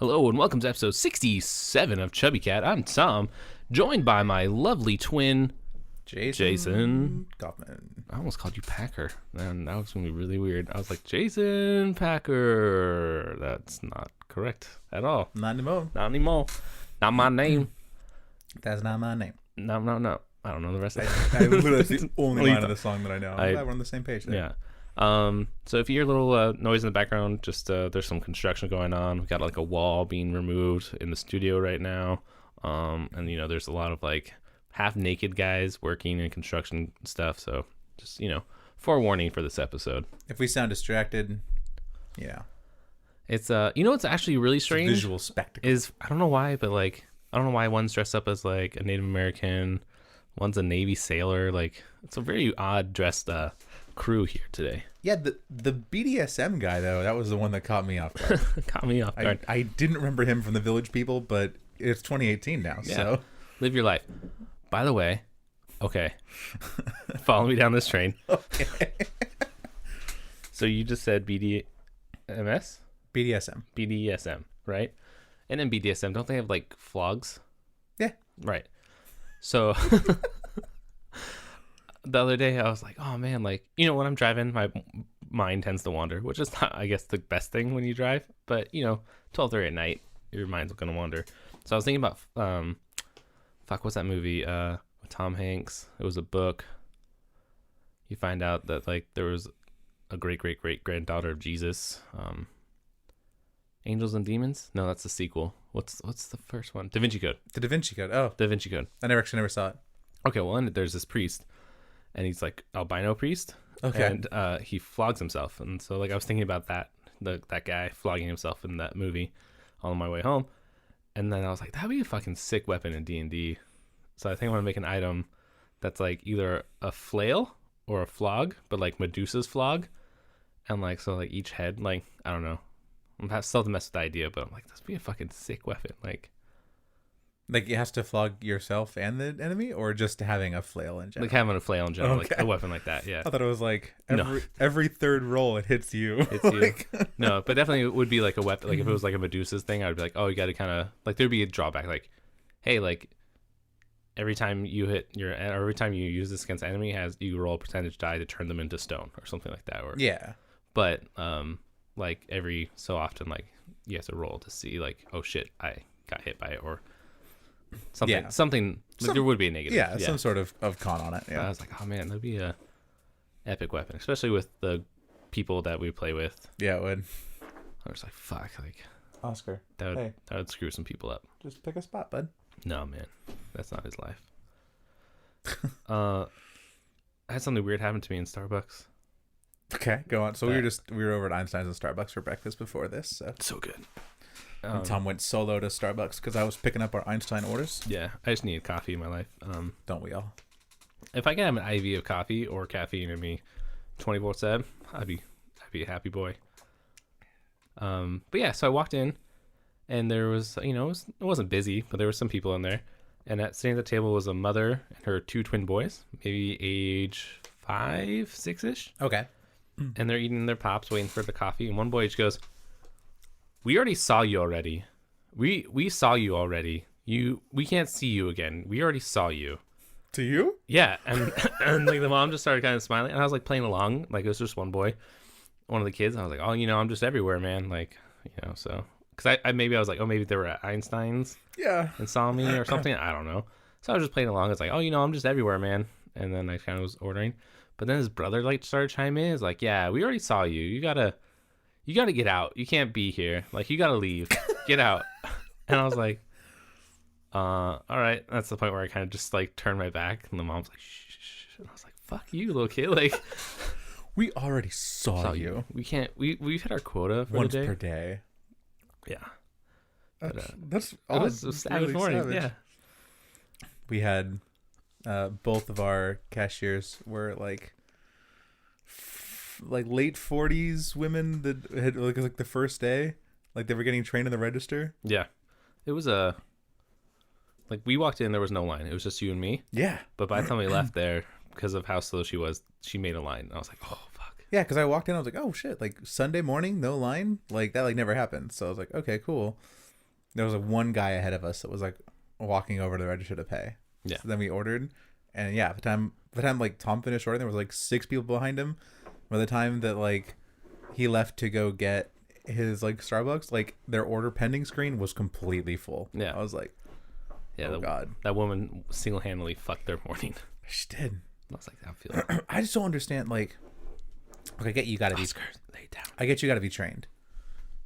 Hello and welcome to episode 67 of Chubby Cat. I'm Tom, joined by my lovely twin, Jason Kaufman. I almost called you Packer, and that was going to be really weird. I was like, Jason Packer. That's not correct at all. Not anymore. Not anymore. Not my name. That's not my name. No. I don't know the rest of it. I literally, that's the only line of the song that I know. I'm glad we're on the same page there. Yeah. So if you hear a little noise in the background, just there's some construction going on. We got like a wall being removed in the studio right now, and there's a lot of like half naked guys working in construction stuff. So just forewarning for this episode. If we sound distracted, it's it's actually really strange. It's a visual spectacle. Is I don't know why, but like I don't know why one's dressed up as like a Native American, one's a Navy sailor. Like it's a very odd dressed crew here today. Yeah, the BDSM guy though, that was the one that caught me off guard. Caught me off guard. I didn't remember him from the Village People, but it's 2018 now. Yeah. So live your life. By the way, okay, follow me down this train. Okay. So you just said BDSM, right? And then BDSM, don't they have like flogs? Yeah. Right. So the other day I was like, oh man, like, when I'm driving, my mind tends to wander, which is not, I guess, the best thing when you drive. But, 12:30 at night, your mind's going to wander. So I was thinking about, what's that movie with Tom Hanks? It was a book. You find out that, like, there was a great-great-great-granddaughter of Jesus. Angels and Demons? No, that's the sequel. What's the first one? Da Vinci Code. The Da Vinci Code. Oh. Da Vinci Code. I never saw it. Okay, well, and there's this priest. And he's like albino priest. Okay. And he flogs himself. And so like I was thinking about that guy flogging himself in that movie on my way home. And then I was like, that'd be a fucking sick weapon in D&D. So I think I want to make an item that's like either a flail or a flog, but like Medusa's flog. And like so like each head, like I don't know. I'm still to mess with the idea, but I'm like, this would be a fucking sick weapon. Like it has to flog yourself and the enemy, or just having a flail in general? Like having a flail in general, Okay. like a weapon like that, yeah. I thought it was like every third roll it hits you. Hits you. No, but definitely it would be like a weapon. Like if it was like a Medusa's thing, I would be like, oh, you got to kind of like there'd be a drawback. Like, hey, like every time you use this against an enemy, you roll a percentage die to turn them into stone or something like that. Or yeah. But like every so often, like you have to roll to see like, oh shit, I got hit by it or. Something like there would be a negative. Yeah, some sort of con on it. Yeah. I was like, oh man, that'd be a epic weapon, especially with the people that we play with. Yeah, it would. I was like, fuck, like Oscar. That would screw some people up. Just pick a spot, bud. No, man, that's not his life. I had something weird happen to me in Starbucks. Okay, go on. So we were over at Einstein's and Starbucks for breakfast before this. So good. And Tom went solo to Starbucks because I was picking up our Einstein orders. Yeah, I just need coffee in my life. Don't we all? If I could have an IV of coffee or caffeine in me 24/7, I'd be a happy boy. But yeah, so I walked in, and there was, it wasn't busy, but there were some people in there. And sitting at the table was a mother and her two twin boys, maybe age 5, 6-ish. Okay. And they're eating their pops, waiting for the coffee. And one boy just goes, "We already saw you already. We saw you already. We can't see you again. We already saw you." To you? Yeah, and like the mom just started kind of smiling, and I was like playing along, like it was just one boy, one of the kids. And I was like, "Oh, I'm just everywhere, man." Like, so because I was like, oh, maybe they were at Einstein's, yeah, and saw me or something. I don't know. So I was just playing along. It's like, oh, I'm just everywhere, man. And then I kind of was ordering, but then his brother like started chiming in. He's like, "Yeah, we already saw you. You gotta get out. You can't be here. Like, you gotta leave. Get out." And I was like, all right. That's the point where I kind of just like turned my back, and the mom's like, "Shh." And I was like, "Fuck you, little kid." Like, we already saw you. We can't. We've hit our quota for once the day. per day. Yeah. That's it was a savage morning. Savage. Yeah. We had both of our cashiers were like late 40s women that had like the first day, like they were getting trained in the register. Yeah, it was like we walked in, there was no line. It was just you and me. Yeah. But by the time we left there, because of how slow she was, she made a line. I was like, oh fuck. Yeah, because I walked in, I was like, oh shit, like Sunday morning, no line, like that like never happened. So I was like, okay, cool. there was one guy ahead of us that was like walking over to the register to pay. Yeah. So then we ordered, and yeah, by the time like Tom finished ordering, there was like 6 people behind him. By the time that like he left to go get his like Starbucks, like their order pending screen was completely full. Yeah. I was like, Yeah, oh God. That woman single-handedly fucked their morning. She did. I was like, I feel. I just don't understand. Like, I get you gotta Oscar, lay down. I get you gotta be trained,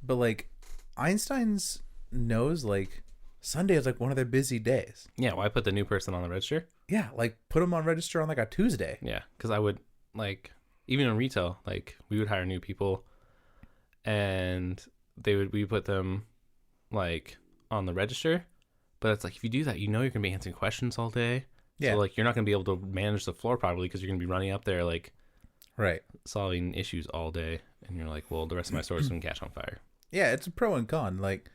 but like Einstein's knows like Sunday is like one of their busy days. Yeah, why put the new person on the register? Yeah, like put them on register on like a Tuesday. Yeah, because I would like even in retail, like we would hire new people, and we put them like on the register. But it's like if you do that, you know you're gonna be answering questions all day. Yeah. So like you're not gonna be able to manage the floor properly because you're gonna be running up there like Right. solving issues all day, and you're like, well, the rest of my store is gonna catch on fire. Yeah, it's a pro and con. Like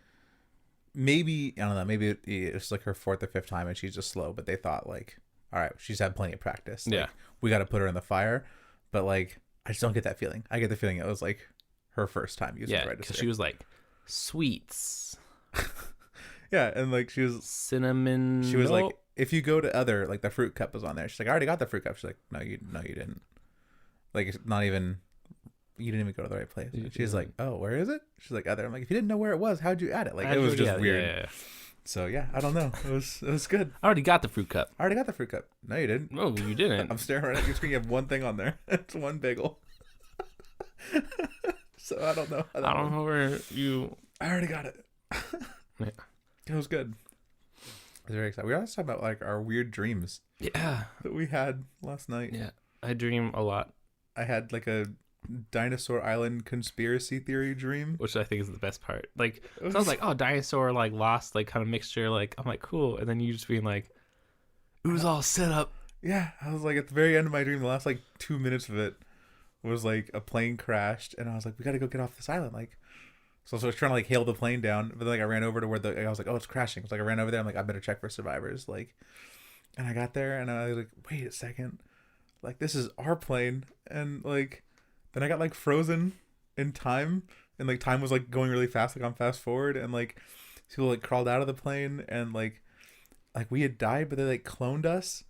maybe I don't know. Maybe it's like her 4th or 5th time and she's just slow. But they thought like, all right, she's had plenty of practice. Like, Yeah. we got to put her in the fire. But like, I just don't get that feeling. I get the feeling it was like her first time using the Yeah, register. because she was like sweets, Yeah, and like she was cinnamon. She was like, if you go to other, like the fruit cup was on there. She's like, I already got the fruit cup. She's like, no, you didn't. Like, it's not even, you didn't even go to the right place. She's like, oh, where is it? She's like, other. I'm like, if you didn't know where it was, how'd you add it? Like, it was just weird. Yeah. So yeah, I don't know. It was good. I already got the fruit cup. I already got the fruit cup. No, you didn't. No, you didn't. I'm staring right at your screen. You have one thing on there. It's one bagel. So I don't know. I don't know where you. I already got it. Yeah. It was good. I was very excited. We also talked about like our weird dreams Yeah. that we had last night. Yeah. I dream a lot, I had like a Dinosaur Island conspiracy theory dream. which I think is the best part. Like, so I was like, oh, dinosaur, like, lost, like, kind of mixture. Like, I'm like, cool. And then you just being like, it was all set up. Yeah, I was like at the very end of my dream, the last like 2 minutes of it was like a plane crashed, and I was like, we got to go get off this island. Like, so I was trying to like hail the plane down, but then like I ran over to where I was like, oh, it's crashing. It's like I ran over there. I'm like, I better check for survivors. Like, and I got there, and I was like, wait a second, like this is our plane, and like then I got like frozen in time, and like time was like going really fast, like on fast forward, and like people like crawled out of the plane, and like we had died, but they like cloned us,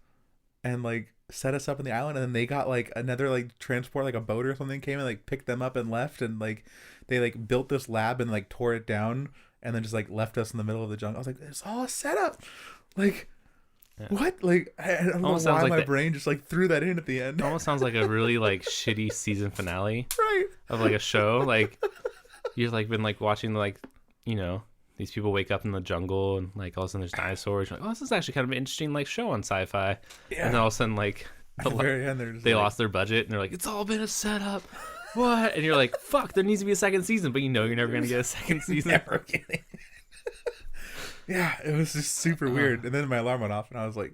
and like set us up on the island, and then they got like another like transport, like a boat or something came and like picked them up and left, and like they like built this lab and like tore it down and then just like left us in the middle of the jungle. I was like, it's all a setup. Like, yeah. What? Like, I don't know why like my brain just like threw that in at the end. It almost sounds like a really like shitty season finale, right? Of like a show. Like you've like been like watching like, you know, these people wake up in the jungle and like all of a sudden there's dinosaurs. You're like, oh, this is actually kind of an interesting like show on sci-fi. Yeah. And then all of a sudden like at the very end they lost their budget and they're like, it's all been a setup. What? And you're like, fuck, there needs to be a second season, but you know you're never gonna get a second season. Never getting. Yeah, it was just super weird. And then my alarm went off and I was like,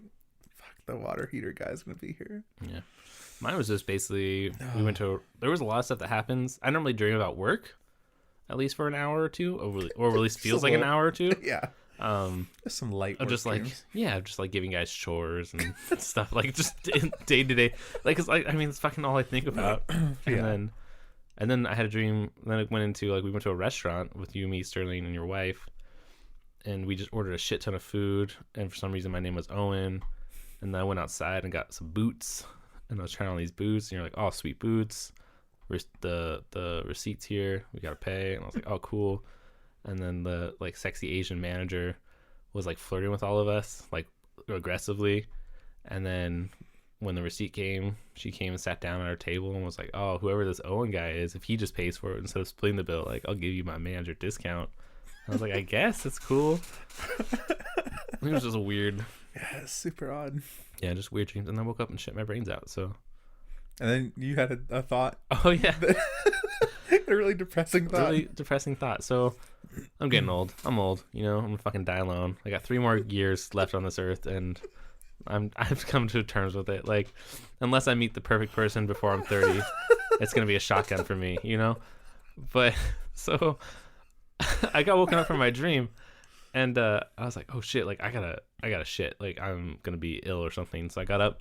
fuck, the water heater guy's gonna be here. Yeah. Mine was just basically there was a lot of stuff that happens. I normally dream about work at least for an hour or two, or at least feels like an hour or two. Yeah. Just some light work just dreams. like just like giving guys chores and stuff, like just day to day, like it's like, I mean, it's fucking all I think about. And then I had a dream. Then it went into like we went to a restaurant with you, me, Sterling, and your wife, and we just ordered a shit ton of food. And for some reason, my name was Owen. And then I went outside and got some boots, and I was trying on these boots. And you're like, oh, sweet boots. The receipts here. We gotta pay. And I was like, oh, cool. And then the like sexy Asian manager was like flirting with all of us like aggressively. And then when the receipt came, she came and sat down at our table and was like, oh, whoever this Owen guy is, if he just pays for it instead of splitting the bill, like I'll give you my manager discount. I was like, I guess it's cool. It was just weird. Yeah, super odd. Yeah, just weird dreams. And I woke up and shit my brains out. So. And then you had a thought. Oh yeah. A really depressing thought. Really depressing thought. So I'm getting old. I'm old. You know, I'm gonna fucking die alone. I got 3 more years left on this earth, and I've come to terms with it. Like, unless I meet the perfect person before I'm 30, it's gonna be a shotgun for me. You know. But so I got woken up from my dream, and I was like, oh shit! Like I gotta shit. Like I'm gonna be ill or something. So I got up,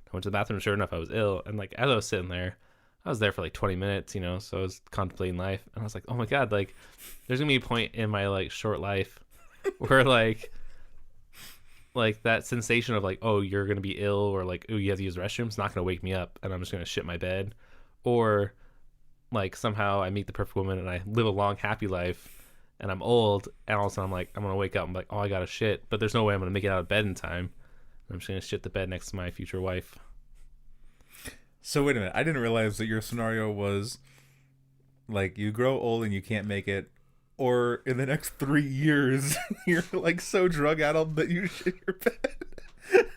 I went to the bathroom. Sure enough, I was ill, and like as I was sitting there, I was there for like 20 minutes, you know, so I was contemplating life, and I was like, oh my god, like there's gonna be a point in my like short life where like that sensation of like, oh, you're gonna be ill, or like, oh, you have to use the restroom. It's not gonna wake me up, and I'm just gonna shit my bed, or like somehow I meet the perfect woman and I live a long, happy life. And I'm old, and all of a sudden I'm like, I'm gonna wake up. I'm like, oh, I gotta shit, but there's no way I'm gonna make it out of bed in time. I'm just gonna shit the bed next to my future wife. So wait a minute, I didn't realize that your scenario was like you grow old and you can't make it, or in the next 3 years you're like so drug addled that you shit your bed.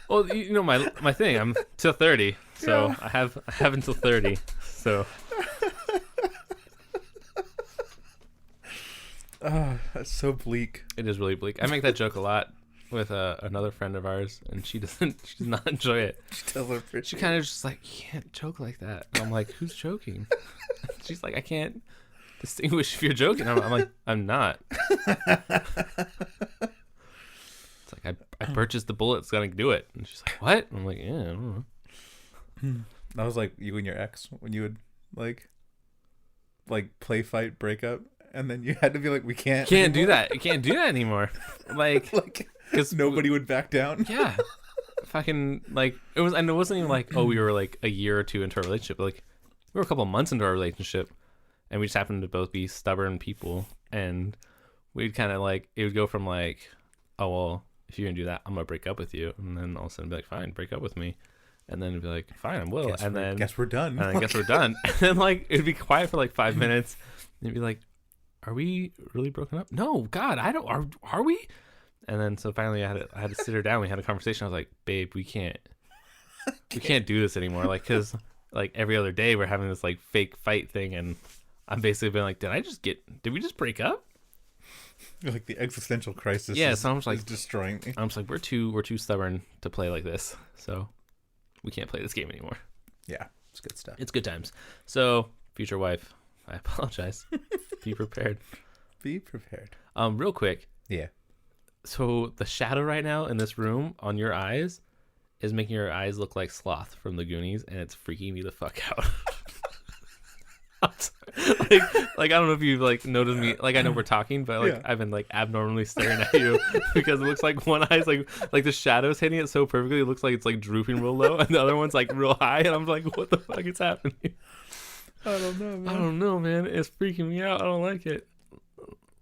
Well, you know my thing. I'm till 30, so Yeah. I have until 30. So Oh, that's so bleak. it is really bleak. I make that joke a lot with another friend of ours, and she does not enjoy it. She tells her She kind of just like, you can't joke like that. And I'm like, who's joking? She's like, I can't distinguish if you're joking. I'm like, I'm not. It's like, I purchased the bullet that's gonna do it. And she's like, what? I'm like, yeah, I don't know. That was like you and your ex when you would like play fight break up, and then you had to be like, we can't Do anymore. that. You can't do that anymore. Like, because nobody would back down. yeah, fucking like it was, and it wasn't even like, oh, we were like a year or two into our relationship. Like we were a couple months into our relationship, and we just happened to both be stubborn people, and we'd kind of like, it would go from like, oh well, if you're gonna do that, I'm gonna break up with you, and then all of a sudden be like, fine, break up with me, and then it'd be like, fine, I will, Guess we're done. and then guess we're done, and then like it'd be quiet for like 5 minutes, and it'd be like, are we really broken up? No, God, I don't. Are we? And then so finally I had to sit her down. We had a conversation. I was like, babe, we can't do this anymore. Like, cause like every other day we're having this like fake fight thing, and I'm basically been like, did we just break up? Like the existential crisis. Yeah, so I'm just like, is destroying me. I'm just like, we're too stubborn to play like this, so we can't play this game anymore. Yeah, it's good stuff. It's good times. So future wife, I apologize. Be prepared. Be prepared. Real quick. Yeah. So the shadow right now in this room on your eyes is making your eyes look like Sloth from the Goonies, and it's freaking me the fuck out. like I don't know if you've like noticed me. Like I know we're talking, but like Yeah. I've been like abnormally staring at you because it looks like one eye's like the shadow's hitting it so perfectly. It looks like it's like drooping real low, and the other one's like real high, and I'm like, what the fuck is happening? I don't know, man. I don't know, man. It's freaking me out. I don't like it.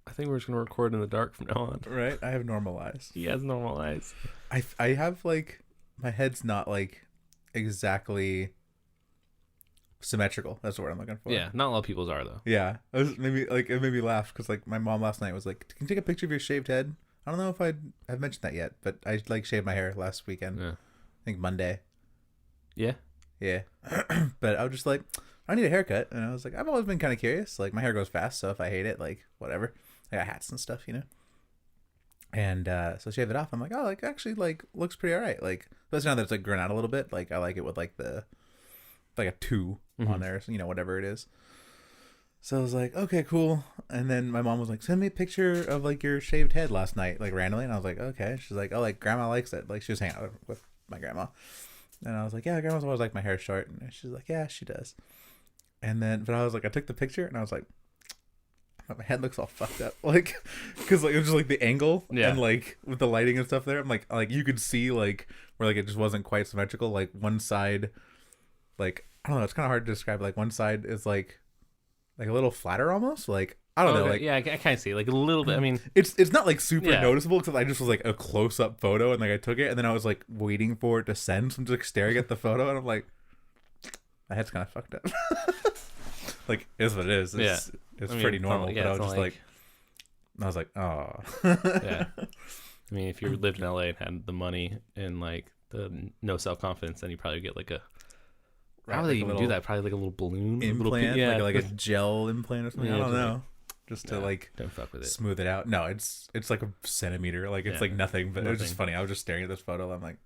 I think we're just gonna record in the dark from now on. Right? I have normal eyes. He has normal eyes. I have like my head's not like exactly symmetrical. That's the word I'm looking for. Yeah, not a lot of people's are though. Yeah. It made me laugh because like my mom last night was like, "Can you take a picture of your shaved head?" I don't know if I've mentioned that yet, but I like shaved my hair last weekend. Yeah. I think Monday. Yeah. Yeah. But I was just like, I need a haircut, and I was like, I've always been kind of curious. Like my hair goes fast, so if I hate it, like whatever. I got hats and stuff, you know. And so I shaved it off. I'm like, oh, like actually, like looks pretty alright. Like, especially now that it's like grown out a little bit. Like I like it with like the like a 2 on there, so, you know, whatever it is. So I was like, okay, cool. And then my mom was like, send me a picture of like your shaved head last night, like randomly. And I was like, okay. She's like, oh, like grandma likes it. Like she was hanging out with my grandma. And I was like, yeah, grandma's always like my hair short. And she's like, yeah, she does. And then, but I was like, I took the picture and I was like, my head looks all fucked up. Like, cause like it was just like the angle and like with the lighting and stuff there. I'm like you could see like where like it just wasn't quite symmetrical. Like one side, like, I don't know, it's kind of hard to describe. Like one side is like a little flatter almost. Like, I don't know. Like, yeah, I kind of see like a little bit. I mean, it's not like super Yeah. noticeable because I just was like a close up photo and like I took it and then I was like waiting for it to send. So I'm just like staring at the photo and I'm like, my head's kind of fucked up. Like, it is what it is. It's pretty normal. Yeah, but I was it's just like, I was like, oh. yeah. I mean, if you lived in LA and had the money and like the no self confidence, then you probably get like a. How would they even do that? Probably like a little balloon implant, yeah, like a gel implant or something. Yeah, I don't just know, just to like don't fuck with it. smooth it out. No, it's like a centimeter. Like it's like nothing. But it was just funny. I was just staring at this photo. I'm like,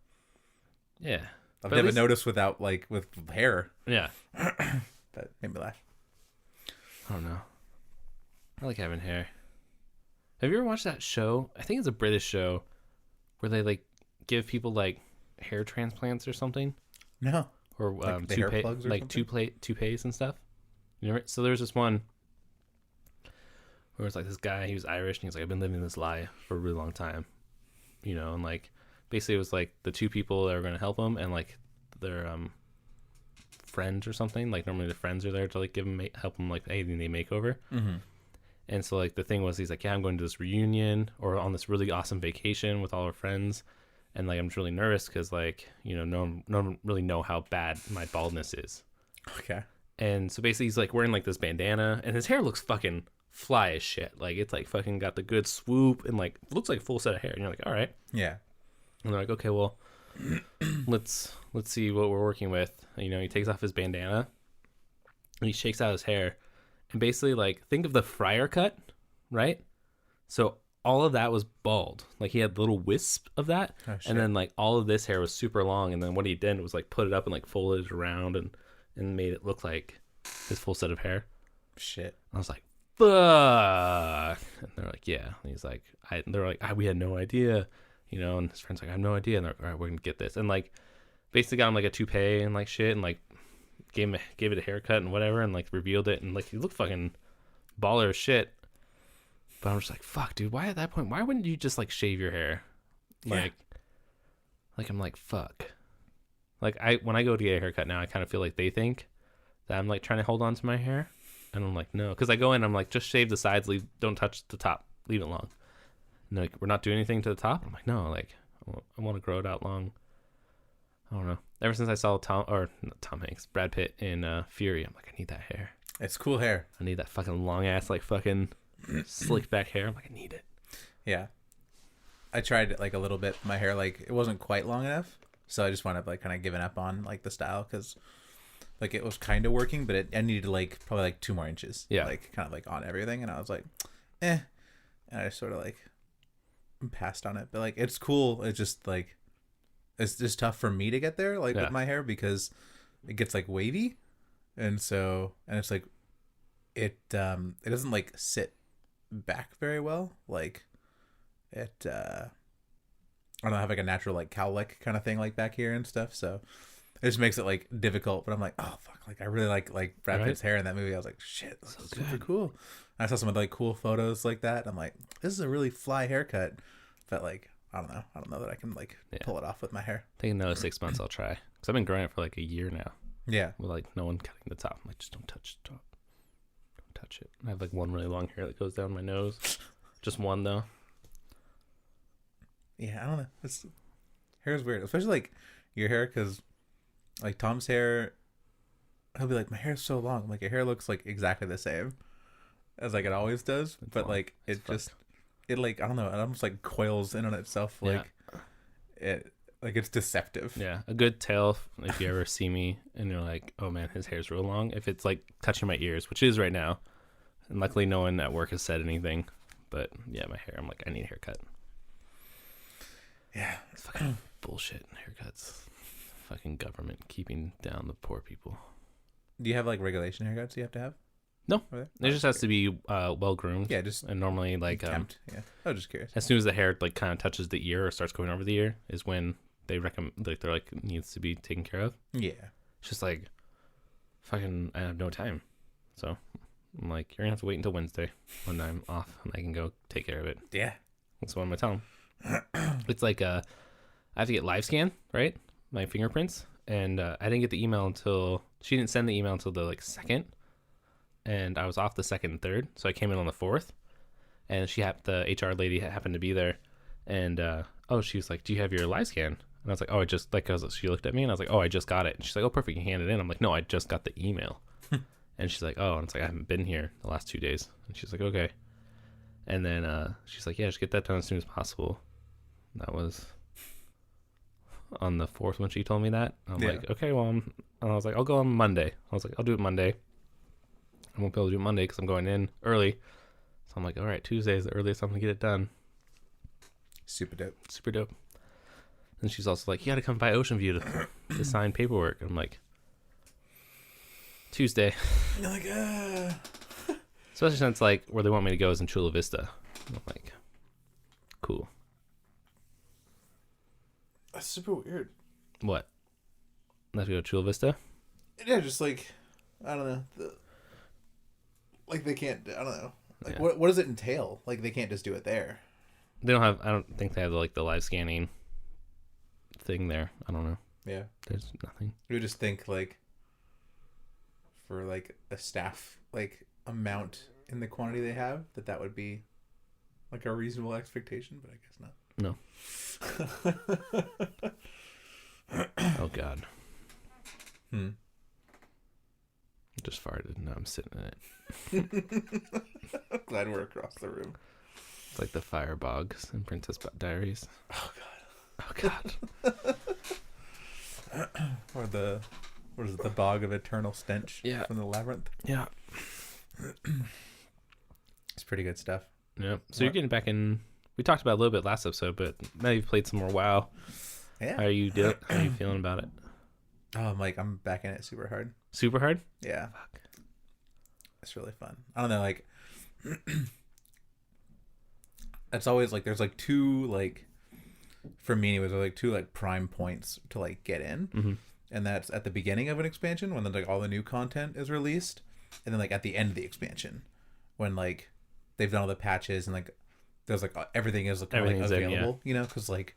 yeah, I've never noticed without like with hair. Yeah, that made me laugh. I don't know. I like having hair. Have you ever watched that show? I think it's a British show where they like give people like hair transplants or something. No. Or like the hair plugs or like something? toupees and stuff. You know, so there's this one where it's like this guy, he was Irish, and he's like, I've been living this lie for a really long time, you know, and like basically it was like the two people that were going to help him and like their friends or something. Like normally the friends are there to like help him like anything they make over. Mm-hmm. And so like the thing was, he's like, yeah, I'm going to this reunion or on this really awesome vacation with all our friends, and like I'm just really nervous because like, you know, no one really know how bad my baldness is. Okay. And so basically he's like wearing like this bandana, and his hair looks fucking fly as shit. Like it's like fucking got the good swoop and like looks like a full set of hair. And you're like, all right. Yeah. And they're like, okay, well, let's see what we're working with. You know, he takes off his bandana and he shakes out his hair, and basically like think of the Friar cut, right? So all of that was bald. Like he had little wisp of that, and then like all of this hair was super long. And then what he did was like put it up and like folded it around and made it look like his full set of hair. Shit. I was like, fuck. And they're like, yeah. And he's like, they're like, we had no idea, you know. And his friend's like, I have no idea. And they're like, all right, we're gonna get this. And like, basically got him like a toupee and like shit, and like gave it a haircut and whatever, and like revealed it, and like he looked fucking baller as shit. But I'm just like, fuck, dude. Why at that point? Why wouldn't you just like shave your hair? Like I'm like, fuck. Like when I go to get a haircut now, I kind of feel like they think that I'm like trying to hold on to my hair, and I'm like, no, because I go in, I'm like, just shave the sides, don't touch the top, leave it long. And they're like, we're not doing anything to the top. I'm like, no, like I want to grow it out long. I don't know. Ever since I saw Tom Hanks, Brad Pitt in Fury, I'm like, I need that hair. It's cool hair. I need that fucking long ass, like fucking slick back hair. I'm like, I need it. Yeah. I tried like a little bit. My hair, like, it wasn't quite long enough. So I just wound up like kind of giving up on like the style, because like it was kind of working, but I needed like probably like 2 more inches. Yeah. Like kind of like on everything. And I was like, and I just sort of like passed on it. But like, it's cool. It's just like, it's just tough for me to get there, like with my hair, because it gets like wavy. And it's like, it doesn't like sit back very well. Like it, I don't have like a natural like cowlick kind of thing like back here and stuff, so it just makes it like difficult. But I'm like, oh fuck, like I really like Brad Pitt's hair in that movie. I was like, shit, that's so super cool. And I saw some of the like cool photos like that. I'm like, this is a really fly haircut, but like I don't know that I can like pull it off with my hair. I think another 6 months I'll try, because I've been growing it for like a year now. Yeah, with like no one cutting the top. I'm like, just don't touch the top, don't touch it. I have like one really long hair that goes down my nose, just one though. Yeah, I don't know. Hair is weird, especially like your hair, because like Tom's hair, he'll be like, my hair's so long. I'm like, your hair looks like exactly the same as like it always does, but long. Like it just it like I don't know, it almost like coils in on itself. Like it like it's deceptive. Yeah, a good tell if you ever see me and you're like, oh man, his hair's real long. If it's like touching my ears, which is right now, and luckily no one at work has said anything. But yeah, my hair, I'm like, I need a haircut. Yeah, it's fucking bullshit. Haircuts, fucking government keeping down the poor people. Do you have like regulation haircuts you have to have? No, it just has to be well groomed. Yeah, just and normally like yeah. I was just curious. As soon as the hair like kind of touches the ear or starts going over the ear is when they recommend, like they're like, needs to be taken care of. Yeah, it's just like fucking I have no time, so I'm like, you're gonna have to wait until Wednesday when I'm off and I can go take care of it. Yeah, that's what I'm gonna tell them. It's like I have to get live scan, right? My fingerprints, and I didn't get the email until she didn't send the email until the like 2nd, and I was off the 2nd and 3rd, so I came in on the 4th, and the HR lady happened to be there, and she was like, do you have your live scan? And I was like, oh, I just like, cause she looked at me and I was like, oh, I just got it, and she's like, oh, perfect, you hand it in. I'm like, no, I just got the email. And she's like, oh, and it's like, I haven't been here the last 2 days, and she's like, okay, and then she's like, yeah, just get that done as soon as possible. That was on the 4th when she told me that. I'm like, okay, well, and I was like, I'll go on Monday. I was like, I'll do it Monday. I won't be able to do it Monday because I'm going in early. So I'm like, all right, Tuesday is the earliest I'm going to get it done. Super dope. Super dope. And she's also like, you got to come by Ocean View to sign paperwork. And I'm like, Tuesday. You're like, Especially since like where they want me to go is in Chula Vista. I'm like, cool. That's super weird. What? Let's go to Chula Vista? Yeah, just like, I don't know. Like they can't, I don't know. Like, Yeah. what does it entail? Like, they can't just do it there. They don't have. I don't think they have like the live scanning thing there. I don't know. Yeah. There's nothing. You would just think like for like a staff like amount in the quantity they have that would be like a reasonable expectation, but I guess No. Oh God. I just farted. Now I'm sitting in it. I'm glad we're across the room. It's like the fire bogs in Princess Diaries. Oh God. Oh God. Or what is it, the bog of eternal stench from the labyrinth. Yeah. It's pretty good stuff. Yeah. So you're getting back in. We talked about it a little bit last episode, but now you've played some more WoW. Yeah. How are you feeling about it? Oh, I'm back in it super hard. Super hard? Yeah. Fuck. It's really fun. I don't know, like it's always like there's like two like for me anyways, there's like two like prime points to like get in. Mm-hmm. And that's at the beginning of an expansion when like all the new content is released, and then like at the end of the expansion when like they've done all the patches and like there's like everything is like, available, in, yeah. You know, because like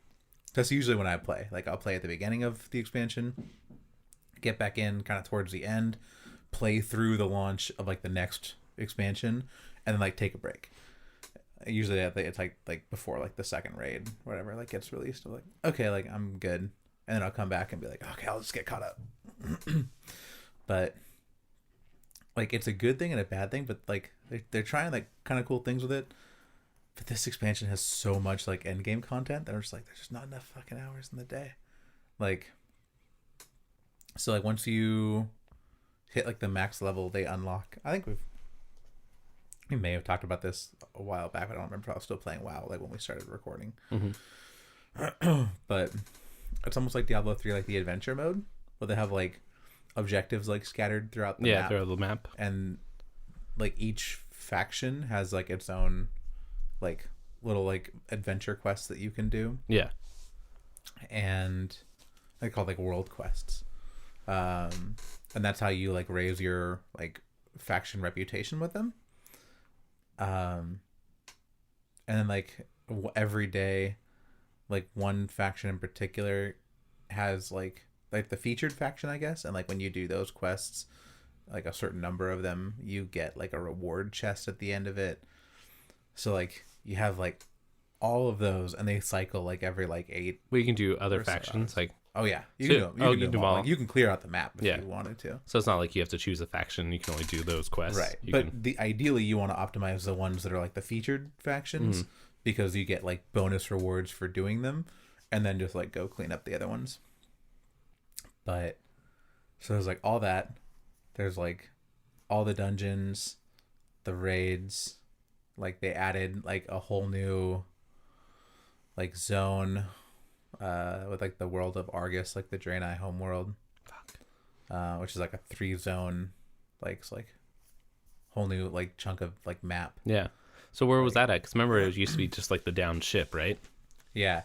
that's usually when I play. Like I'll play at the beginning of the expansion, get back in kind of towards the end, play through the launch of like the next expansion, and then like take a break. Usually it's like before like the second raid, whatever, like gets released. I'm like, okay, like I'm good, and then I'll come back and be like, okay, I'll just get caught up. But like it's a good thing and a bad thing, but like they're trying like kind of cool things with it. But this expansion has so much like end game content that I'm just like, there's just not enough fucking hours in the day. Like, so like once you hit like the max level, they unlock. I think we may have talked about this a while back. I don't remember if I was still playing WoW like when we started recording. Mm-hmm. But it's almost like Diablo 3, like the adventure mode, where they have like objectives like scattered throughout the map. Throughout the map. And like each faction has like its own like little like adventure quests that you can do. Yeah. And they call like world quests. And that's how you like raise your like faction reputation with them. And then like every day, like one faction in particular has like the featured faction, I guess. And like when you do those quests, like a certain number of them, you get like a reward chest at the end of it. So like you have like all of those, and they cycle like every like 8. Well, you can do other factions, like oh yeah, you can do them all. Like, you can clear out the map if you wanted to. So it's not like you have to choose a faction; you can only do those quests, right? Ideally, you want to optimize the ones that are like the featured factions, because you get like bonus rewards for doing them, and then just like go clean up the other ones. But so there's like all that. There's like all the dungeons, the raids. Like they added like a whole new like zone with like the world of Argus, like the Draenei homeworld, which is like a 3-zone like whole new like chunk of like map. Yeah. So where was that at? Because remember, it used to be just like the down ship, right? Yeah.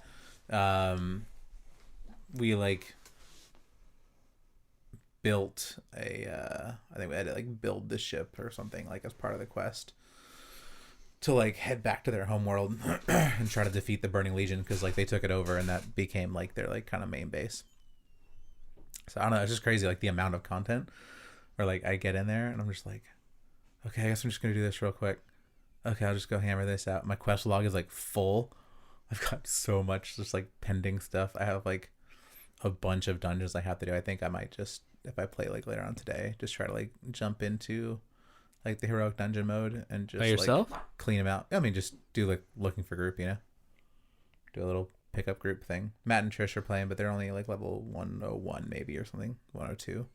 We like built I think we had to like build the ship or something like as part of the quest to like head back to their homeworld and try to defeat the Burning Legion, because like they took it over and that became like their like kind of main base. So I don't know, it's just crazy like the amount of content where like I get in there and I'm just like, okay, I guess I'm just gonna do this real quick. Okay, I'll just go hammer this out. My quest log is like full. I've got so much just like pending stuff. I have like a bunch of dungeons I have to do. I think I might just, if I play like later on today, just try to like jump into like the heroic dungeon mode and just by yourself, like, clean them out. I mean, just do like looking for group, you know, do a little pickup group thing. Matt and Trish are playing, but they're only like level 101 maybe or something, 102.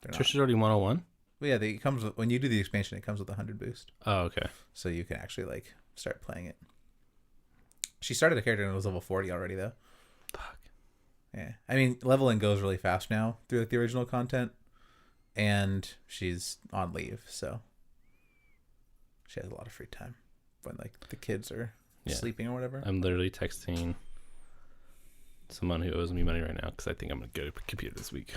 Trish is already 101. Well, yeah, it comes with, when you do the expansion, it comes with 100 boost. Oh, okay. So you can actually like start playing it. She started a character and it was level 40 already though. Fuck. Yeah, I mean, leveling goes really fast now through like the original content, and she's on leave, so she has a lot of free time when like the kids are sleeping or whatever. I'm literally texting someone who owes me money right now because I think I'm gonna go to computer this week.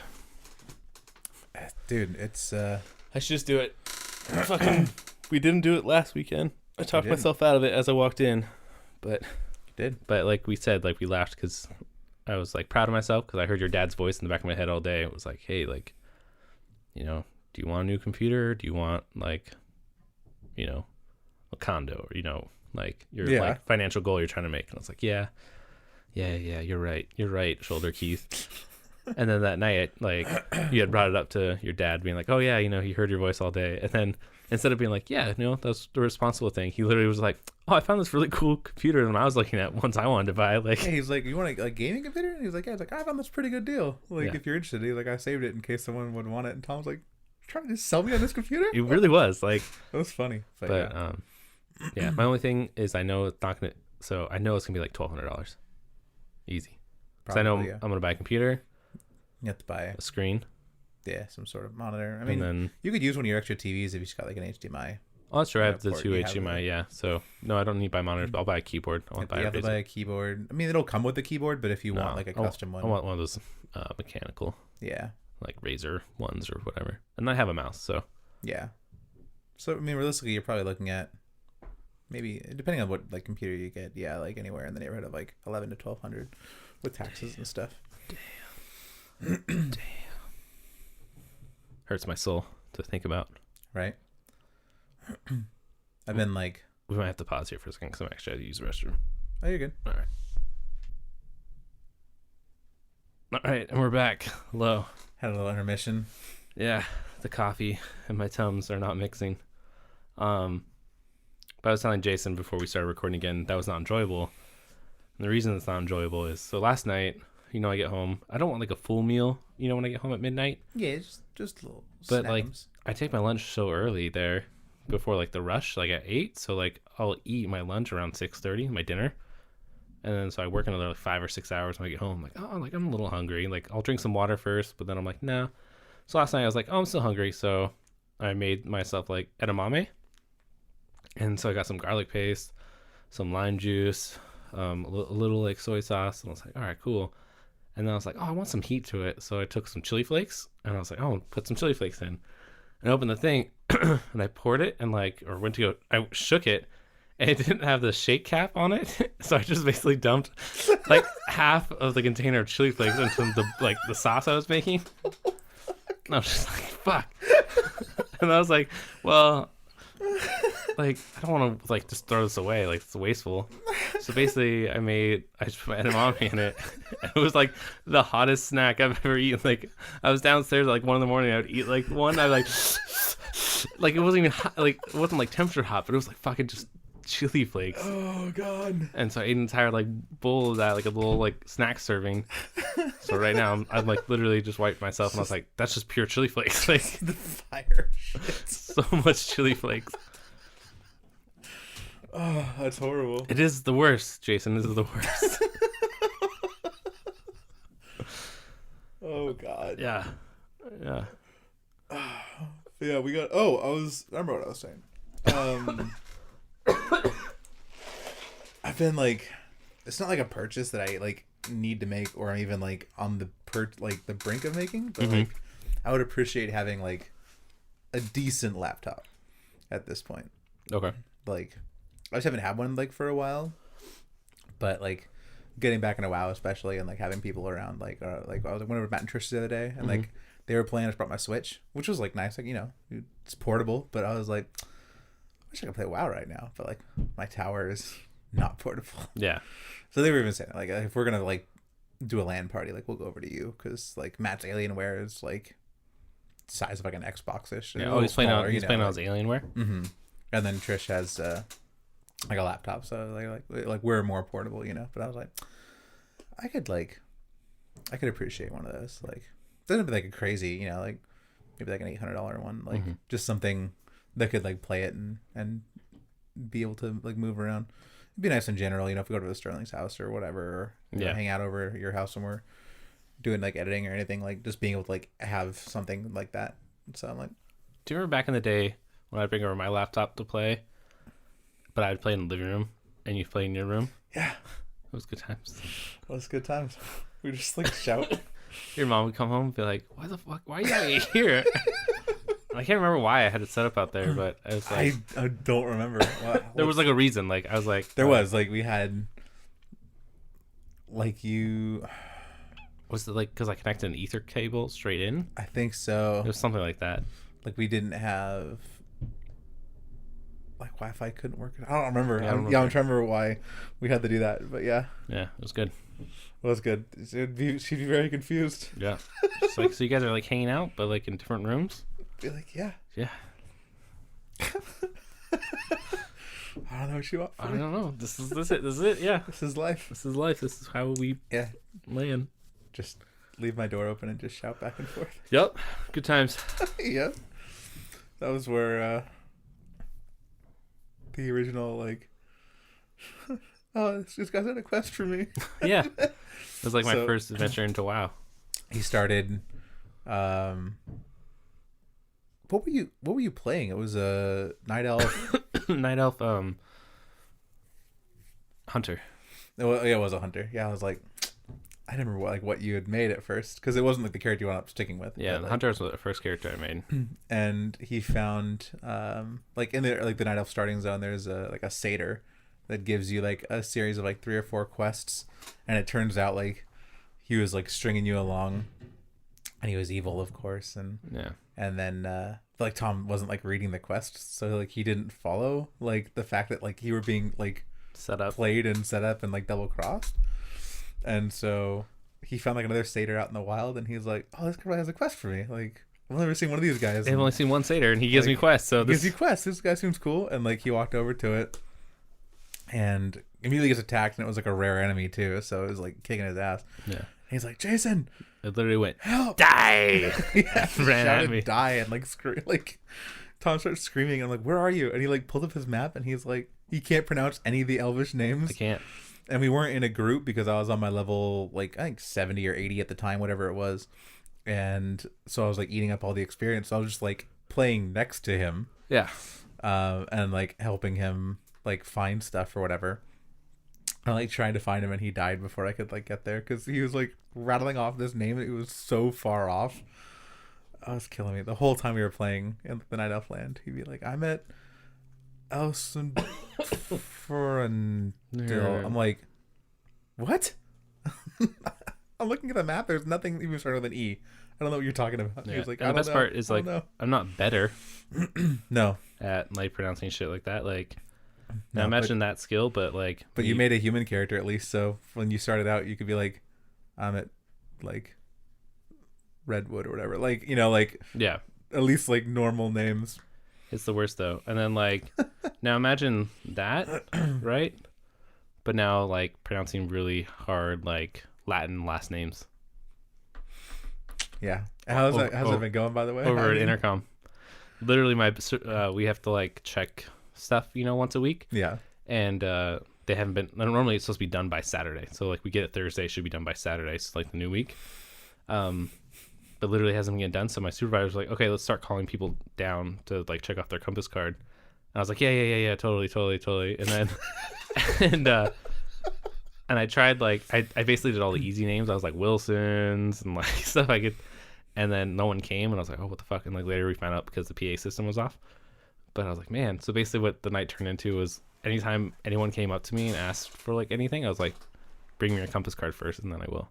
Dude, it's I should just do it. Fucking We didn't do it last weekend. I talked myself out of it as I walked in, but you did. But like we said, like we laughed because I was like proud of myself because I heard your dad's voice in the back of my head all day. It was like, hey, like, you know, do you want a new computer? Do you want like, you know, a condo? Or, you know, like your like financial goal you're trying to make. And I was like, yeah, you're right, shoulder Keith. And then that night, like, you had brought it up to your dad, being like, oh yeah, you know, he heard your voice all day. And then instead of being like, yeah, you know, that's the responsible thing, he literally was like, oh, I found this really cool computer that I was looking at once I wanted to buy. Like, yeah, he's like, you want a gaming computer? And he's like, yeah. He's like, I found this pretty good deal. Like, if you're interested, he's like, I saved it in case someone would want it. And Tom's like, trying to sell me on this computer? It really was like, that was funny. But yeah, my only thing is I know it's not gonna. So I know it's gonna be like $1,200, easy. Because I know I'm gonna buy a computer. You have to buy a screen. Yeah, some sort of monitor. I mean, and then, you could use one of your extra TVs if you just got like an HDMI. Oh, that's true. I have the two HDMI. Yeah, so no, I don't need to buy monitors. But I'll buy a keyboard. You have to buy a keyboard. I mean, it'll come with the keyboard, but if you want like a custom one, I want one of those mechanical. Yeah. Like Razer ones or whatever, and I have a mouse. So yeah. So I mean, realistically, you're probably looking at maybe, depending on what like computer you get, yeah, like anywhere in the neighborhood of like 1,100 to 1,200 with taxes and stuff. Damn. Hurts my soul to think about. Right. I've been like, we might have to pause here for a second because I'm actually had to use the restroom. Oh, you're good. All right, and we're back. Hello. Had a little intermission. Yeah, the coffee and my Tums are not mixing. But I was telling Jason before we started recording again, that was not enjoyable. And the reason it's not enjoyable is, so last night, you know, I get home. I don't want like a full meal, you know, when I get home at midnight. Yeah, just little But snaps. like, I take my lunch so early there before like the rush, like at 8. So like I'll eat my lunch around 6:30, my dinner. And then so I work another like 5 or 6 hours when I get home. I'm like, oh, like I'm a little hungry. Like I'll drink some water first, but then I'm like, nah. So last night I was like, oh, I'm still hungry. So I made myself like edamame. And so I got some garlic paste, some lime juice, a little like soy sauce. And I was like, all right, cool. And then I was like, oh, I want some heat to it. So I took some chili flakes and I was like, oh, put some chili flakes in. And I opened the thing and I poured it and like, or went to go, I shook it and it didn't have the shake cap on it. So I just basically dumped like half of the container of chili flakes into the sauce I was making. And I was just like, fuck. And I was like, well, like, I don't want to like just throw this away. Like, it's wasteful. So basically I just put edamame in it. It was like the hottest snack I've ever eaten. Like, I was downstairs at like 1 a.m. I would eat like one. I like it wasn't even hot, like it wasn't like temperature hot, but it was like fucking just chili flakes. Oh god. And so I ate an entire like bowl of that, like a little like snack serving. So right now I'm like literally just wiped myself and I was like, that's just pure chili flakes. Like the fire shit. So much chili flakes. Oh, that's horrible. It is the worst, Jason. This is the worst. Oh god. Yeah. Yeah, we got. Oh, I remember what I was saying. I've been like, it's not like a purchase that I like need to make, or I'm even like on the the brink of making. But like, I would appreciate having like a decent laptop at this point. Okay. Like, I just haven't had one like for a while, but like getting back into WoW especially, and like having people around, like I was went over to Matt and Trish the other day, and like they were playing. I just brought my Switch, which was like nice, like, you know, it's portable. But I was like, I wish I could play WoW right now, but like my tower is not portable. Yeah. So they were even saying like, if we're gonna like do a LAN party, like we'll go over to you, because like Matt's Alienware is like size of like an Xbox-ish. Yeah. Oh, he's playing on his Alienware. Mm-hmm. And then Trish has like a laptop, so like we're more portable, you know. But I was like, I could appreciate one of those. Like, it doesn't be like a crazy, you know, like maybe like an $800 one, like just something that could like play it and be able to like move around. It'd be nice in general, you know, if we go to Sterling's house or whatever, or you know, hang out over your house when we're doing like editing or anything, like just being able to like have something like that. So I'm like, do you remember back in the day when I'd bring over my laptop to play, but I'd play in the living room and you'd play in your room? Yeah. It was good times. It was good times. We just like shout. Your mom would come home and be like, why the fuck? Why are you out here? I can't remember why I had it set up out there, but I was like, I don't remember. there was like a reason. Like I was like, there was like we had like you. Was it like because I connected an ether cable straight in? I think so. It was something like that. Like we didn't have like Wi-Fi couldn't work. I don't remember. Yeah, I'm trying to remember why we had to do that. But yeah, it was good. It was good. She'd be very confused. Yeah, it's like so you guys are like hanging out, but like in different rooms. Be like, yeah. I don't know what you want. I don't know. This is it. Yeah, This is life. This is life. This is how we land. Just leave my door open and just shout back and forth. Yep, good times. Yeah, that was where the original like. Oh, this guy's had a quest for me. Yeah, it was like my first adventure into WoW. He started. What were you playing? It was a night elf. Night elf. Hunter. It was a hunter. Yeah, I was like, I didn't remember what you had made at first because it wasn't like the character you wound up sticking with. Yeah, but, Hunter was the first character I made. And he found like in the night elf starting zone, there's a satyr that gives you like a series of like 3 or 4 quests, and it turns out like he was like stringing you along, and he was evil, of course, and then like Tom wasn't like reading the quests, so like he didn't follow like the fact that like you were being like set up, played and set up and like double crossed. And so he found like another satyr out in the wild, and he's like, "Oh, this guy has a quest for me. Like, I've never seen one of these guys." I've only seen one satyr, and he gives me quests. So gives you quests. This guy seems cool. And like he walked over to it, and immediately gets attacked, and it was like a rare enemy too. So it was like kicking his ass. Yeah. And he's like, "Jason!" It literally went, "Help! Die!" Yeah, ran at me. Die, and like like Tom starts screaming. I'm like, "Where are you?" And he like pulled up his map, and he's like, he can't pronounce any of the Elvish names. I can't. And we weren't in a group because I was on my level, like, I think 70 or 80 at the time, whatever it was. And so I was, like, eating up all the experience. So I was just, like, playing next to him. Yeah. And, like, helping him, like, find stuff or whatever. And, like, trying to find him, and he died before I could, like, get there. Because he was, like, rattling off this name, and it was so far off. I was killing me. The whole time we were playing in the Night Elf Land, he'd be like, "I'm at Elson for an..." I'm like, what? I'm looking at the map. There's nothing even started with an E. I don't know what you're talking about. Yeah. He was like, the best part is like, I'm not better no at like pronouncing shit like that. Like, now imagine that skill, but like, but you made a human character at least. So when you started out, you could be like, I'm at like Redwood or whatever. Like, you know, like, yeah, at least like normal names. It's the worst though. And then like, now imagine that, right? But now, like, pronouncing really hard, like, Latin last names. Yeah. How's that been going, by the way? Over at Intercom. Literally, we have to, like, check stuff, once a week. Yeah. And they haven't been... Normally, it's supposed to be done by Saturday. So, like, we get it Thursday. It should be done by Saturday. It's, like, the new week. But literally hasn't been getting done. So my supervisor's like, okay, let's start calling people down to, like, check off their compass card. And I was like, yeah, totally. And then... and I tried like I basically did all the easy names. I was like Wilson's and like stuff I could, and then no one came, and I was like, oh, what the fuck? And like later we found out because the PA system was off. But I was like, man. So basically, what the night turned into was anytime anyone came up to me and asked for like anything, I was like, bring me your compass card first, and then I will.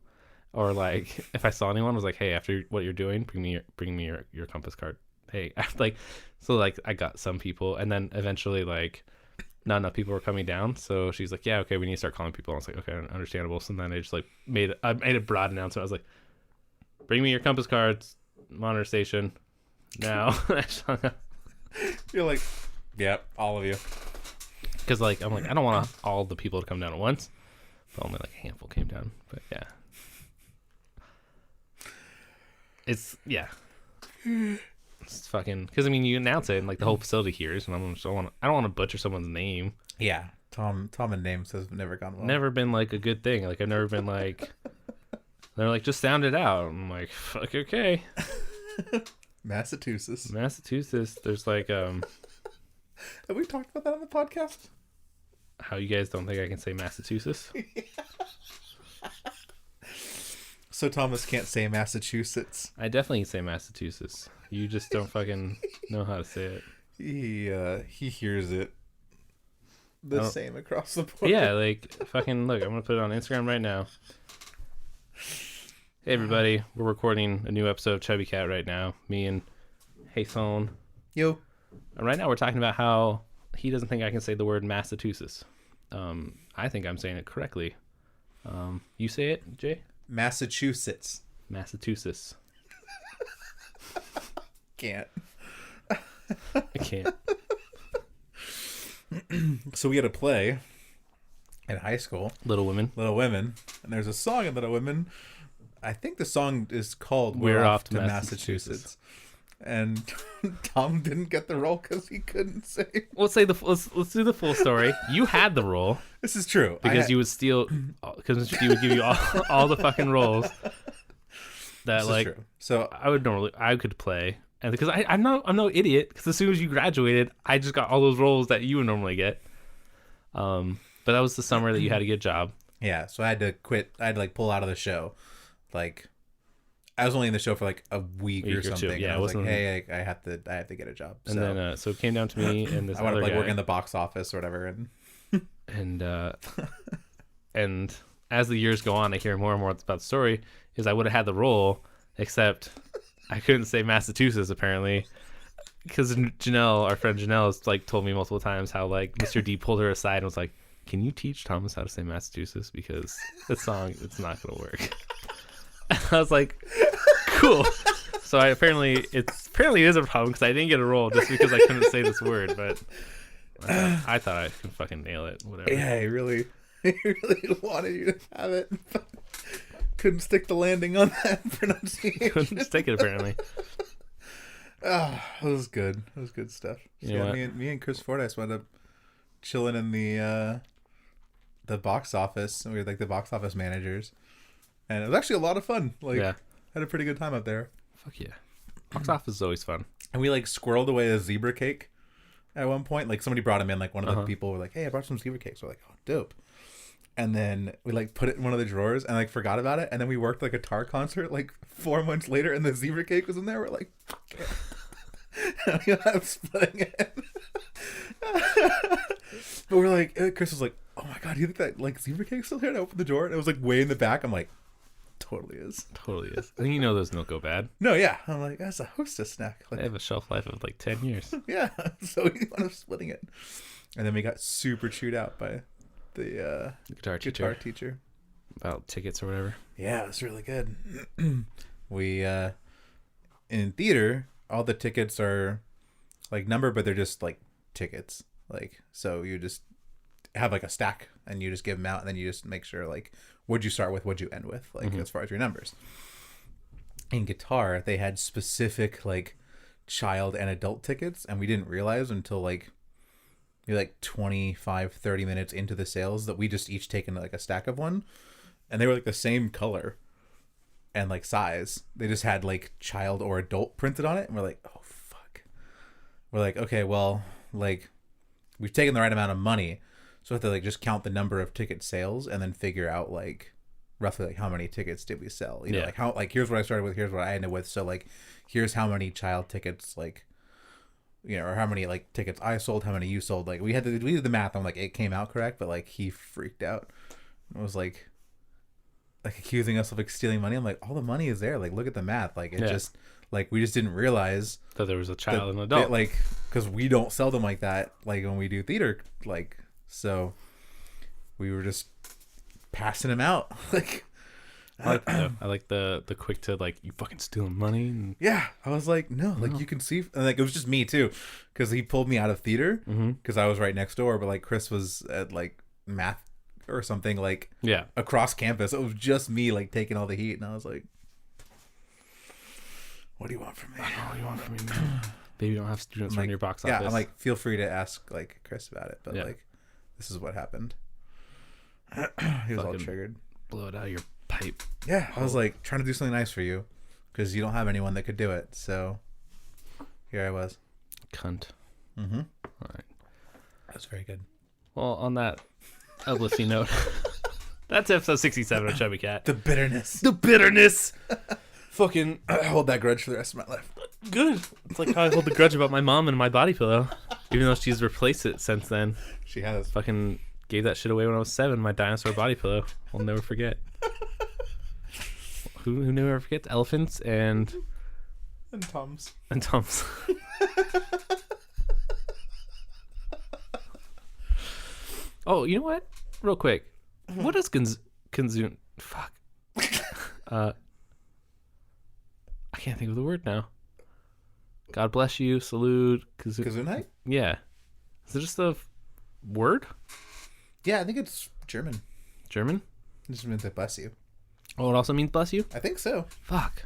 Or like if I saw anyone, I was like, hey, after what you're doing, bring me your compass card. Hey, like so like I got some people, and then eventually like. Not enough people were coming down, so she's like, yeah, okay, we need to start calling people. I was like, okay, understandable. So then I just like made a broad announcement. I was like, bring me your compass cards, monitor station now. You're like, yeah, all of you, because like I'm like, I don't want all the people to come down at once, but only like a handful came down. But yeah, it's It's fucking because I mean you announce it and like the whole facility hears, and I don't want to butcher someone's name. Yeah, Tom and names has never gone well. Never been like a good thing. Like I've never been like they're like just sound it out. I'm like fuck okay. Massachusetts. There's like Have we talked about that on the podcast? How you guys don't think I can say Massachusetts? So Thomas can't say Massachusetts. I definitely can say Massachusetts. You just don't fucking know how to say it. He hears it the same across the board. Yeah, like fucking look. I'm gonna put it on Instagram right now. Hey everybody, we're recording a new episode of Chubby Cat right now. Me and Hayson. Yo. And right now we're talking about how he doesn't think I can say the word Massachusetts. I think I'm saying it correctly. You say it, Jay? Massachusetts. Massachusetts. Can't. I can't. So we had a play in high school. Little Women. Little Women. And there's a song in Little Women. I think the song is called We're Off to Massachusetts. And Tom didn't get the role because he couldn't say. Let's do the full story. You had the role. This is true. Because you would steal, because he would give you all the fucking roles that This like is true. So I could play, and because I'm no idiot, because as soon as you graduated, I just got all those roles that you would normally get. But that was the summer that you had a good job. yeah, so I had to quit. I had to like pull out of the show. Like I was only in the show for like a week or something. Yeah, and I was like, hey, I have to get a job. And then so it came down to me and this I want other to like guy. work in the box office or whatever. And as the years go on, I hear more and more about the story. Is I would have had the role, except I couldn't say Massachusetts apparently, because Janelle, our friend Janelle, has like told me multiple times how like Mr. D pulled her aside and was like, "Can you teach Thomas how to say Massachusetts? Because this song, it's not gonna work." I was like, "Cool." So apparently it is a problem because I didn't get a role just because I couldn't say this word, but I thought I could fucking nail it. Whatever. Yeah, he really wanted you to have it. Couldn't stick the landing on that pronunciation. Couldn't stick it apparently. It was good. It was good stuff. You know what? Me and Chris Fordyce wound up chilling in the box office, and we were like the box office managers, and it was actually a lot of fun. Like, Yeah. had a pretty good time up there. Fuck yeah. Box office is always fun. And we like squirreled away a zebra cake at one point. Like somebody brought him in. Like one of the people were like, "Hey, I brought some zebra cakes." We're like, "Oh, dope." And then we like put it in one of the drawers and like forgot about it. And then we worked like a guitar concert like 4 months later, and the zebra cake was in there. We're like, "Fuck yeah." And we ended up splitting it. But we're like, Chris was like, "Oh my god, do you think that like zebra cake's still here?" And I opened the drawer and it was like way in the back. I'm like, totally is. Totally is. And you know those don't go bad. No, yeah. I'm like, that's a hostess snack. Like, They have a shelf life of like 10 years. yeah. So we wound up splitting it. And then we got super chewed out by the Guitar teacher about tickets or whatever. Yeah, it's really good. We in theater, all the tickets are like numbered, but they're just like tickets. Like, so you just have like a stack and you just give them out, and then you just make sure like what'd you start with, what'd you end with, like as far as your numbers. In guitar, they had specific like child and adult tickets, and we didn't realize until like 25-30 minutes into the sales that we just each taken like a stack of one, and they were like the same color and like size. They just had like child or adult printed on it, and we're like, oh fuck. We're like, okay, well, like we've taken the right amount of money, so we have to like just count the number of ticket sales and then figure out like roughly like how many tickets did we sell, you know, like how, like here's what I started with, here's what I ended with, so like here's how many child tickets, like, you know, or how many like tickets I sold, how many you sold. Like we did the math on like it came out correct, but like he freaked out. It was like accusing us of like stealing money. I'm like, all the money is there. Like, look at the math. Like it just like we just didn't realize that there was a child and an adult. That, like, because we don't sell them like that. Like when we do theater, like, so we were just passing them out. Like, I like the quick to like, you fucking stealing money. And... yeah, I was like, no, like you can see, and like it was just me too, because he pulled me out of theater because I was right next door, but like Chris was at like math or something, like across campus. It was just me like taking all the heat, and I was like, what do you want from me? What do you want from me, man? Baby, you don't have students run your box office. Yeah, I'm like, feel free to ask like Chris about it, but like this is what happened. He was all triggered. Blow it out of your pipe. Yeah, I was like trying to do something nice for you because you don't have anyone that could do it. So here I was. Cunt. All right. That's very good. Well, on that uplifting note, that's episode 67 of Chubby Cat. The bitterness. The bitterness. Fucking I hold that grudge for the rest of my life. Good. It's like how I hold the grudge about my mom and my body pillow, even though she's replaced it since then. She has. Fucking gave that shit away when I was 7. My dinosaur body pillow. I'll never forget. Who never forgets elephants and Tums. and Tums. Oh, you know what? Real quick, what does Kanzun? Fuck. I can't think of the word now. God bless you. Salute. Gesundheit? Yeah. Is it just a word? Yeah, I think it's German. German? It just means to bless you. Oh, it also means bless you? I think so. Fuck.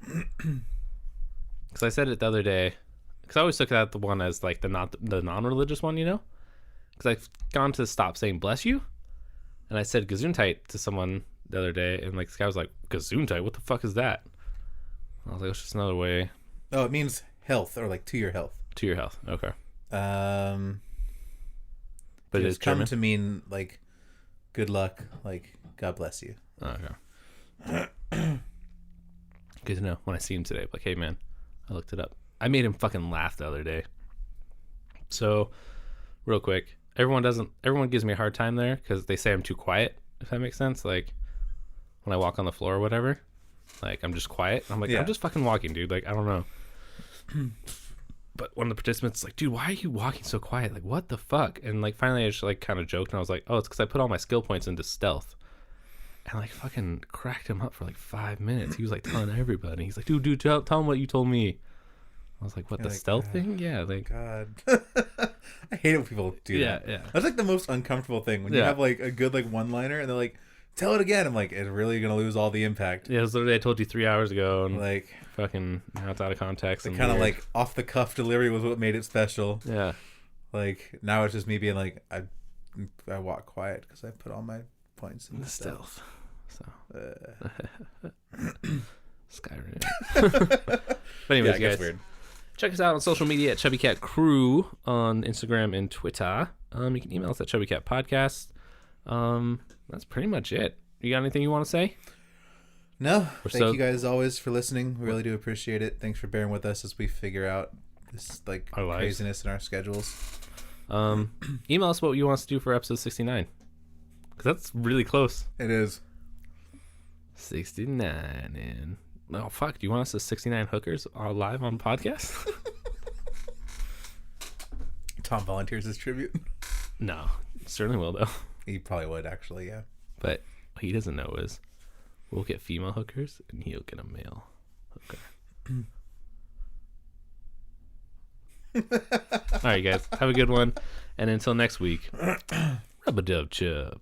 Because I said it the other day. Because I always took that the one as like the non-religious one, you know? Because I've gone to stop saying bless you. And I said Gesundheit to someone the other day. And like this guy was like, Gesundheit? What the fuck is that? I was like, it's just another way. Oh, it means health or like to your health. To your health. Okay. But it it's is come German? to mean like good luck, like God bless you. Oh, okay. Good to know when I see him today. Like, hey man, I looked it up. I made him fucking laugh the other day. So, real quick, everyone gives me a hard time there because they say I'm too quiet. If that makes sense, like when I walk on the floor or whatever, like I'm just quiet. I'm like, Yeah. I'm just fucking walking, dude. Like I don't know. But one of the participants is like, dude, why are you walking so quiet? Like, what the fuck? And like finally, I just like kind of joked and I was like, oh, it's because I put all my skill points into stealth. And like fucking cracked him up for like 5 minutes. He was like telling everybody. He's like, dude, tell him what you told me. I was like, what, You're the like, stealth thing? Yeah, like God. I hate it when people do that. yeah. That's like the most uncomfortable thing when you Yeah. have like a good like one liner and they're like, tell it again. I'm like, it's really gonna lose all the impact. Yeah, it was literally I told you 3 hours ago and Like fucking now it's out of context. the And kind of weird. like off the cuff delivery was what made it special. Yeah. Like now it's just me being like, I walk quiet because I put all my points in The the stealth. stealth. So Skyrim. But anyways, it gets guys, weird. check us out on social media at Chubby Cat Crew on Instagram and Twitter. You can email us at Chubby Cat Podcast. That's pretty much it. You got anything you want to say? No, We're thank so- you guys always for listening. We really do appreciate it. Thanks for bearing with us as we figure out this like Our lives. craziness in our schedules. Email us what you want us to do for episode 69. Because that's really close. It is. 69 and... Oh, fuck. Do you want us to 69 hookers live on podcast? Tom volunteers his tribute. No. Certainly will, though. He probably would actually, yeah. But what he doesn't know is we'll get female hookers and he'll get a male hooker. All right, guys. Have a good one. And until next week, rub-a-dub-chub.